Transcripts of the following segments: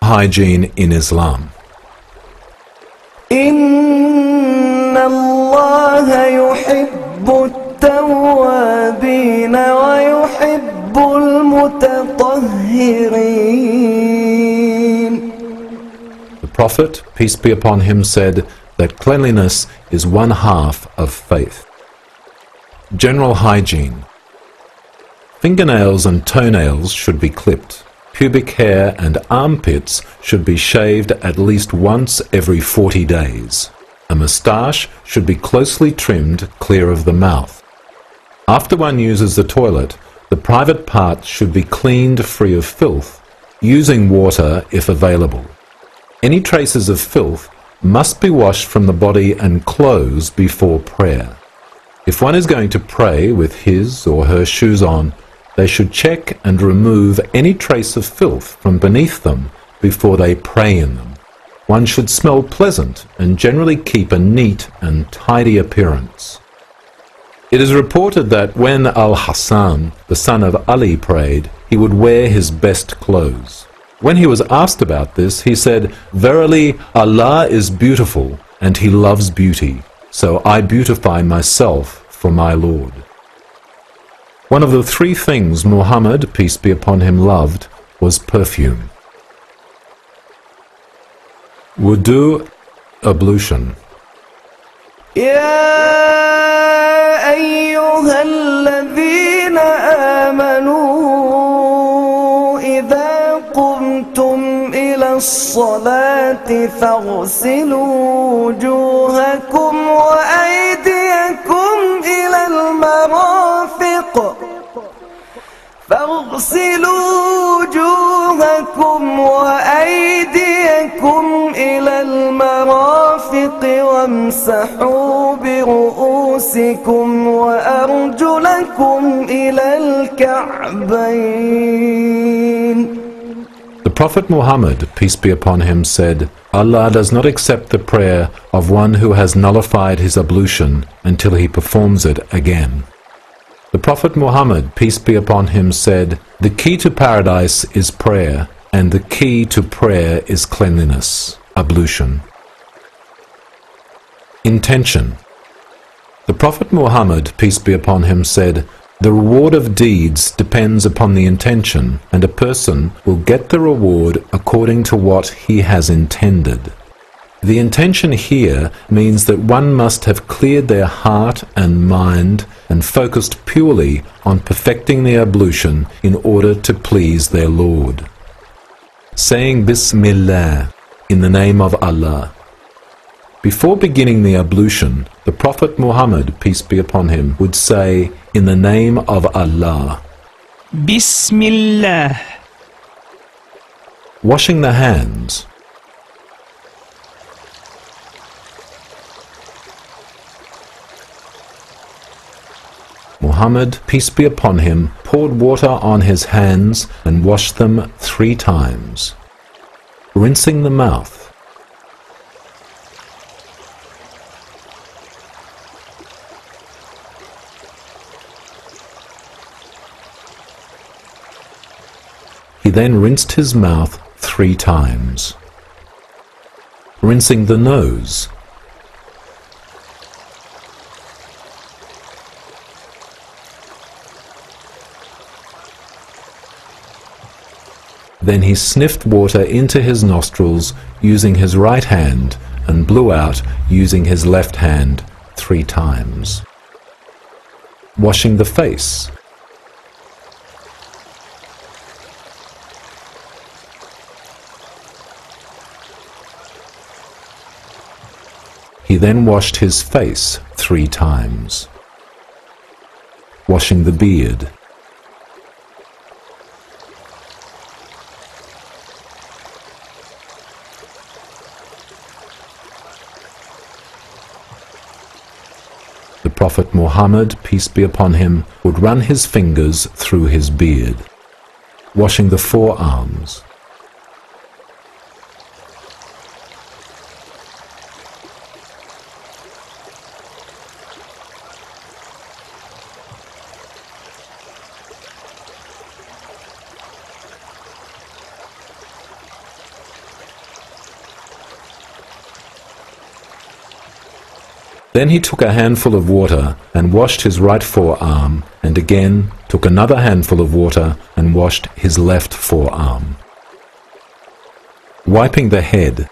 hygiene in Islam. إن الله يحب التوابين ويحب المتطهرين. The Prophet, peace be upon him, said that cleanliness is one half of faith. General hygiene. Fingernails and toenails should be clipped. Pubic hair and armpits should be shaved at least once every 40 days. A moustache should be closely trimmed clear of the mouth. After one uses the toilet, the private parts should be cleaned free of filth, using water if available. Any traces of filth must be washed from the body and clothes before prayer. If one is going to pray with his or her shoes on, they should check and remove any trace of filth from beneath them before they pray in them. One should smell pleasant and generally keep a neat and tidy appearance. It is reported that when Al-Hassan, the son of Ali, prayed, he would wear his best clothes. When he was asked about this, he said, "Verily, Allah is beautiful, and He loves beauty, so I beautify myself for my Lord." One of the three things Muhammad, peace be upon him, loved was perfume. Wudu, ablution. يا أيها الذين آمنوا إذا قمتم إلى الصلاة فاغسلوا وجوهكم وأيديكم إلى المرافق وامسحوا برؤوسكم وأرجلكم إلى الكعبين. The Prophet Muhammad, peace be upon him, said, Allah does not accept the prayer of one who has nullified his ablution until he performs it again. The Prophet Muhammad, peace be upon him, said, the key to paradise is prayer, and the key to prayer is cleanliness, ablution. Intention. The Prophet Muhammad, peace be upon him, said, the reward of deeds depends upon the intention, and a person will get the reward according to what he has intended. The intention here means that one must have cleared their heart and mind and focused purely on perfecting the ablution in order to please their Lord. Saying Bismillah, in the name of Allah. Before beginning the ablution, the Prophet Muhammad, peace be upon him, would say, in the name of Allah. Bismillah. Washing the hands. Muhammad, peace be upon him, poured water on his hands and washed them 3 times. Rinsing the mouth. He then rinsed his mouth 3 times. Rinsing the nose. Then he sniffed water into his nostrils using his right hand and blew out using his left hand 3 times. Washing the face. He then washed his face 3 times. Washing the beard. The Prophet Muhammad, peace be upon him, would run his fingers through his beard, washing the forearms. Then he took a handful of water and washed his right forearm, and again took another handful of water and washed his left forearm. Wiping the head.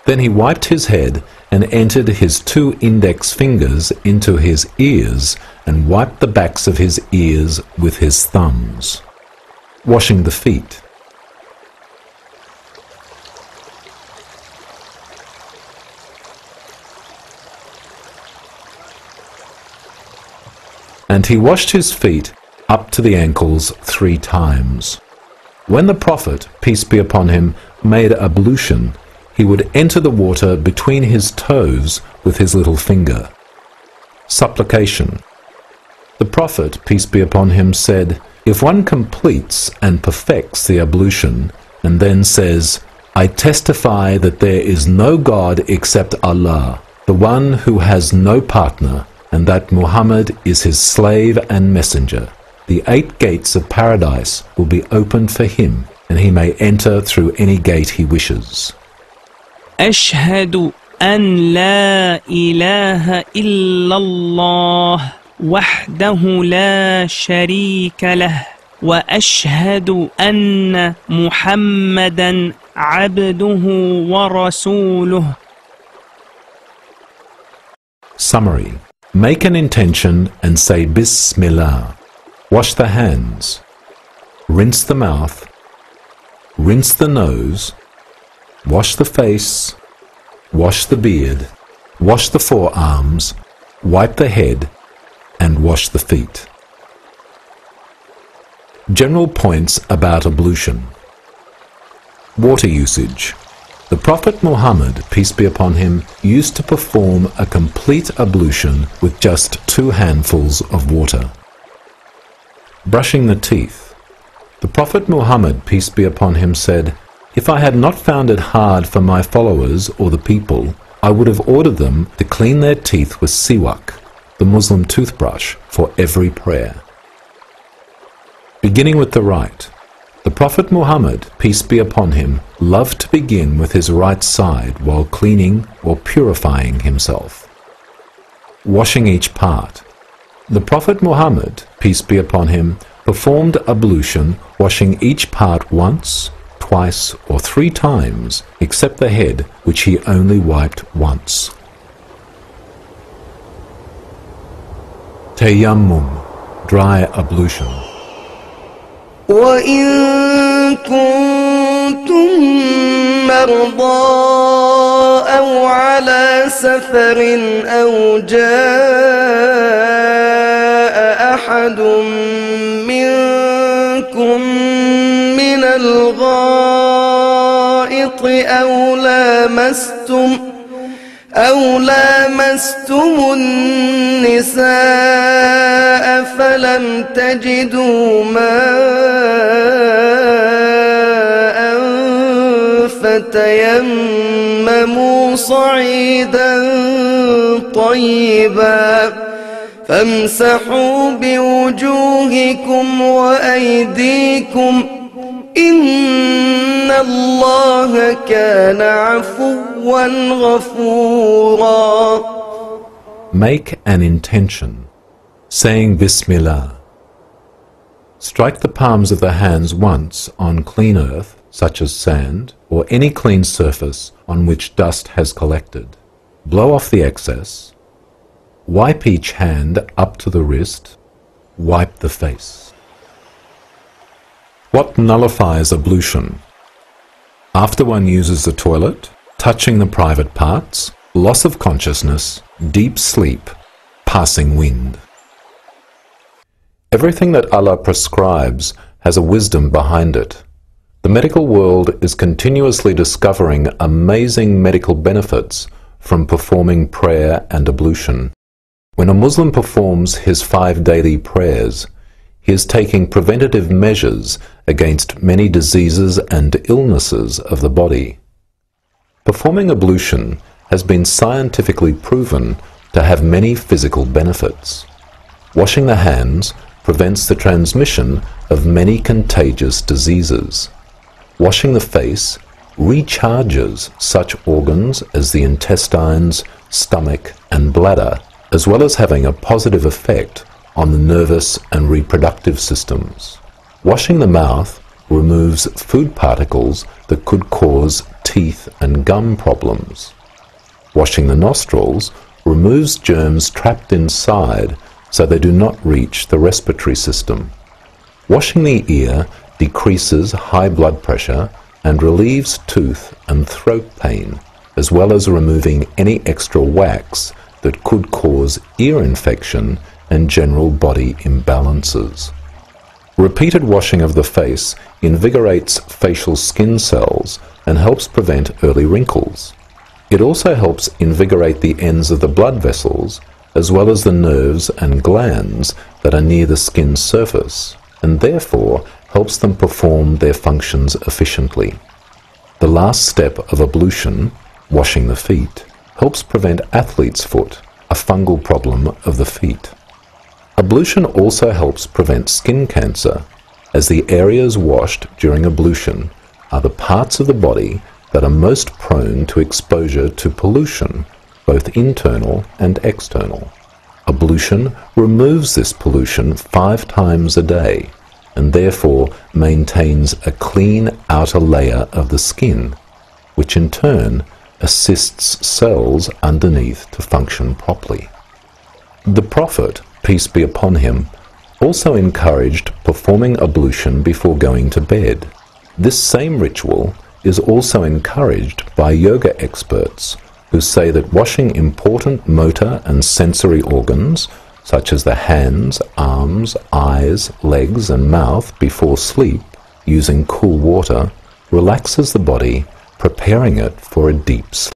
Then he wiped his head and entered his 2 index fingers into his ears and wiped the backs of his ears with his thumbs. Washing the feet. And he washed his feet up to the ankles 3 times. When the Prophet, peace be upon him, made ablution, he would enter the water between his toes with his little finger. Supplication. The Prophet, peace be upon him, said, "If one completes and perfects the ablution, and then says, 'I testify that there is no God except Allah, the one who has no partner, and that Muhammad is his slave and messenger,' the 8 gates of paradise will be opened for him, and he may enter through any gate he wishes." أشهد أن لا إله إلا الله وحده لا شريك له وأشهد أن محمدا عبده ورسوله. Summary. Make an intention and say Bismillah. Wash the hands. Rinse the mouth. Rinse the nose. Wash the face, wash the beard, wash the forearms, wipe the head, and wash the feet. General points about ablution. Water usage. The Prophet Muhammad, peace be upon him, used to perform a complete ablution with just 2 handfuls of water. Brushing the teeth. The Prophet Muhammad, peace be upon him, said, "If I had not found it hard for my followers or the people, I would have ordered them to clean their teeth with siwak, the Muslim toothbrush, for every prayer." Beginning with the right. The Prophet Muhammad, peace be upon him, loved to begin with his right side while cleaning or purifying himself. Washing each part. The Prophet Muhammad, peace be upon him, performed ablution, washing each part once, twice, or 3 times, except the head, which he only wiped once. Tayammum, dry ablution. وَإِن كُنتُم مَّرْضَىٰ أَوْ عَلَىٰ سَفَرٍ أَوْ جَاءَ أَحَدٌ مِّنكُم مِّنَ الْغَائِطِ أَوْ لَامَسْتُمُ النِّسَاءَ فَلَمْ تَجِدُوا مَاءً فتيمموا صعيدا طيبا فامسحوا بوجوهكم وأيديكم إن الله كان عفوا غفورا. Make an intention, saying Bismillah. Strike the palms of the hands once on clean earth, such as sand, or any clean surface on which dust has collected. Blow off the excess. Wipe each hand up to the wrist. Wipe the face. What nullifies ablution? After one uses the toilet, touching the private parts, loss of consciousness, deep sleep, passing wind. Everything that Allah prescribes has a wisdom behind it. The medical world is continuously discovering amazing medical benefits from performing prayer and ablution. When a Muslim performs his 5 daily prayers, he is taking preventative measures against many diseases and illnesses of the body. Performing ablution has been scientifically proven to have many physical benefits. Washing the hands prevents the transmission of many contagious diseases. Washing the face recharges such organs as the intestines, stomach and bladder, as well as having a positive effect on the nervous and reproductive systems. Washing the mouth removes food particles that could cause teeth and gum problems. Washing the nostrils removes germs trapped inside so they do not reach the respiratory system. Washing the ear decreases high blood pressure and relieves tooth and throat pain, as well as removing any extra wax that could cause ear infection and general body imbalances. Repeated washing of the face invigorates facial skin cells and helps prevent early wrinkles. It also helps invigorate the ends of the blood vessels, as well as the nerves and glands that are near the skin surface, and therefore helps them perform their functions efficiently. The last step of ablution, washing the feet, helps prevent athlete's foot, a fungal problem of the feet. Ablution also helps prevent skin cancer, as the areas washed during ablution are the parts of the body that are most prone to exposure to pollution, both internal and external. Ablution removes this pollution 5 times a day, and therefore maintains a clean outer layer of the skin, which in turn assists cells underneath to function properly. The Prophet, peace be upon him, also encouraged performing ablution before going to bed. This same ritual is also encouraged by yoga experts who say that washing important motor and sensory organs, such as the hands, arms, eyes, legs and mouth before sleep using cool water, relaxes the body, preparing it for a deep sleep.